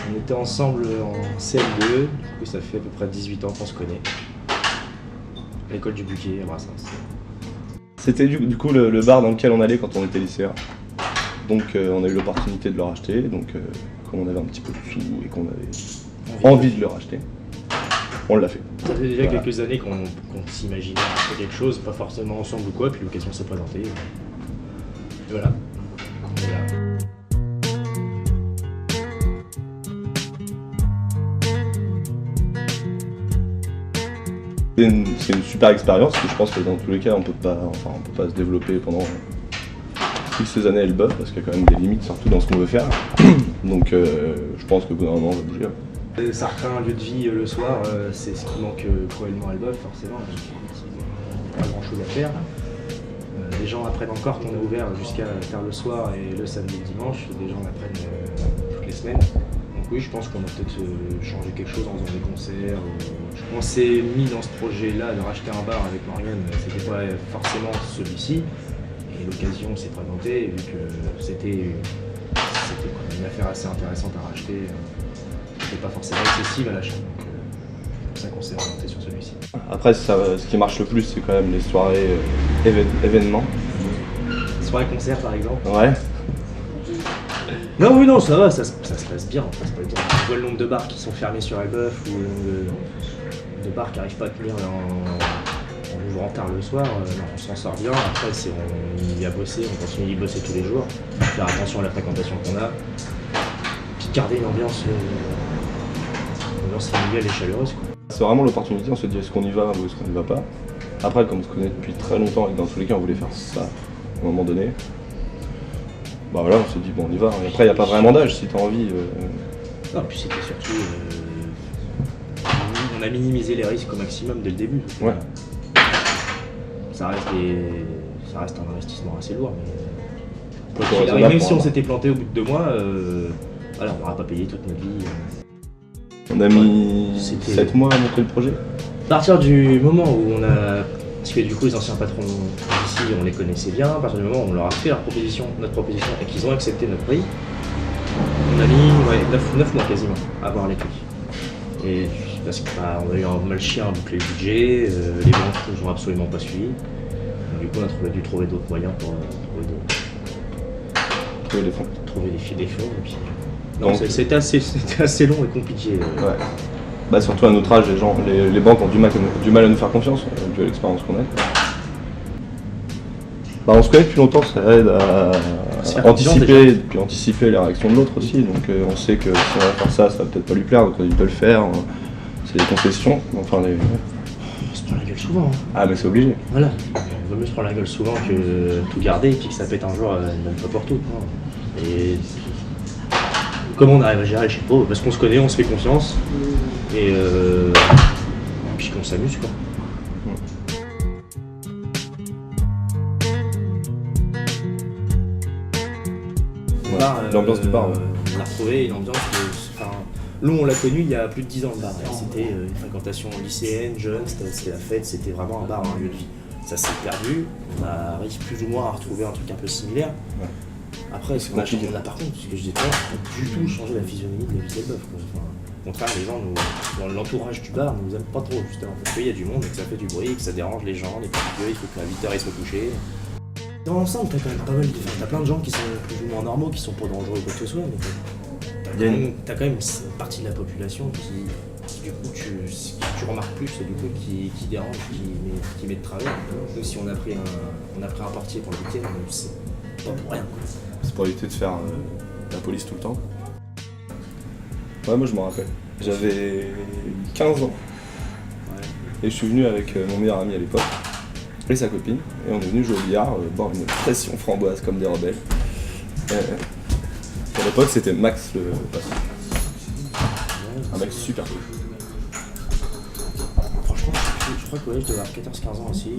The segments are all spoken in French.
On était ensemble en CM2, du coup ça fait à peu près 18 ans qu'on se connaît. À l'école du Buquet, à Brassens. C'était du coup le bar dans lequel on allait quand on était lycéen. Donc on a eu l'opportunité de le racheter, donc comme on avait un petit peu de sous et qu'on avait envie de le racheter, on l'a fait. Ça fait déjà quelques années qu'on s'imaginait racheter quelque chose, pas forcément ensemble ou quoi, puis l'occasion s'est présentée. Et voilà. On est là. C'est une super expérience, parce que je pense que dans tous les cas on peut pas se développer pendant toutes ces années à Elbeuf, parce qu'il y a quand même des limites, surtout dans ce qu'on veut faire. Donc je pense qu'au bout d'un moment on va bouger. Ça recrée un lieu de vie le soir, c'est ce qui manque cruellement à Elbeuf, forcément. Il n'y a pas grand chose à faire. Les gens apprennent encore qu'on est ouvert jusqu'à tard le soir et le samedi et le dimanche. Les gens apprennent toutes les semaines. Donc oui, je pense qu'on a peut-être changé quelque chose en faisant des concerts. On s'est mis dans ce projet-là de racheter un bar avec Morgane, c'était pas forcément celui-ci. Et l'occasion s'est présentée, vu que c'était une affaire assez intéressante à racheter. C'était pas forcément accessible à l'achat. Donc c'est pour ça qu'on s'est orienté sur celui-ci. Après, ce qui marche le plus, c'est quand même les soirées événements. Soirée concert par exemple. Ouais. Non, oui, non, ça va, ça se passe bien. On voit le nombre de bars qui sont fermés sur Elbeuf ou le nombre de bars qui n'arrivent pas à tenir en ouvrant tard le soir. Non, on s'en sort bien. Après, on y a bossé, on continue d'y bosser tous les jours. Faire attention à la fréquentation qu'on a. Puis garder une ambiance familiale et chaleureuse, quoi. C'est vraiment l'opportunité, on se dit est-ce qu'on y va ou est-ce qu'on n'y va pas. Après, comme on se connaît depuis très longtemps et que dans tous les cas on voulait faire ça à un moment donné, bah voilà, on s'est dit bon on y va. Et après il n'y a pas vraiment d'âge si tu as envie. Non, puis c'était surtout. On a minimisé les risques au maximum dès le début. Ouais. Ça reste un investissement assez lourd, mais. Faut Même si on s'était planté au bout de 2 mois, voilà, on n'aura pas payé toute notre vie. On a mis 7 mois à monter le projet. À partir du moment où on a. Parce que du coup, les anciens patrons ici, on les connaissait bien. À partir du moment où on leur a fait notre proposition, et qu'ils ont accepté notre prix, on a mis 9 mois quasiment à avoir les prix. Et parce qu'on a eu un mal chien à boucler le budget, les banques nous ont absolument pas suivi. Donc, du coup, on a dû trouver d'autres moyens pour trouver des fonds. Et puis, non, c'était assez long et compliqué. Ouais. Bah surtout à notre âge, les banques ont du mal à nous faire confiance, vu l'expérience qu'on a. Bah on se connaît depuis longtemps, ça aide à anticiper les réactions de l'autre aussi. Donc on sait que si on va faire ça, ça va peut-être pas lui plaire, donc on évite de le faire. C'est des concessions, enfin On se prend la gueule souvent. Hein. Ah mais c'est obligé. Voilà. Il vaut mieux se prendre la gueule souvent que tout garder et puis que ça pète un jour une bonne fois pour tout. Hein. Et comment on arrive à gérer, je sais pas, parce qu'on se connaît, on se fait confiance et puis qu'on s'amuse quoi. L'ambiance du bar. On a retrouvé une ambiance nous on l'a connu il y a plus de 10 ans le bar. C'était une fréquentation lycéenne, jeune, c'était la fête, c'était vraiment un bar, un lieu de vie. Ça s'est perdu, on arrive plus ou moins à retrouver un truc un peu similaire. Ouais. Après, ce qu'on a changé, par contre, ce que je disais pas, pas du tout changer la physionomie de la vie d'Elbeuf. Au contraire, les gens, dans l'entourage du bar, ne nous aiment pas trop, justement, parce qu'il y a du monde et que ça fait du bruit, que ça dérange les gens, les particuliers, il faut qu'à 8h ils soient couchés. Dans l'ensemble, t'as quand même pas mal t'as plein de gens qui sont plus ou moins normaux, qui sont pas dangereux ou quoi que ce soit, mais t'as quand même une partie de la population qui du coup, tu remarques plus, et du coup, qui dérange, qui met de travers. Nous, si on a pris un portier pour le week-end, c'est pas pour rien, quoi. C'est pour éviter de faire la police tout le temps. Ouais, moi je m'en rappelle. J'avais 15 ans. Ouais. Et je suis venu avec mon meilleur ami à l'époque et sa copine. Et on est venu jouer au billard, boire une pression framboise comme des rebelles. À l'époque, c'était Max le patron. Un mec super cool. Franchement, je crois que ouais, je devais avoir 14-15 ans aussi.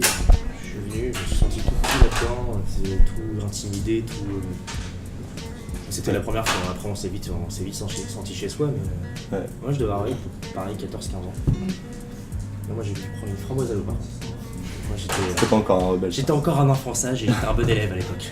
Je suis venu, je me suis senti tout petit là-dedans, tout intimidé, tout. C'était la première fois, après on s'est vite senti chez soi, mais moi je devais avoir pareil 14-15 ans. Et moi j'ai dû prendre une framboise à l'eau. J'étais pas encore un rebelle. J'étais encore un enfant sage et j'étais un bon élève à l'époque.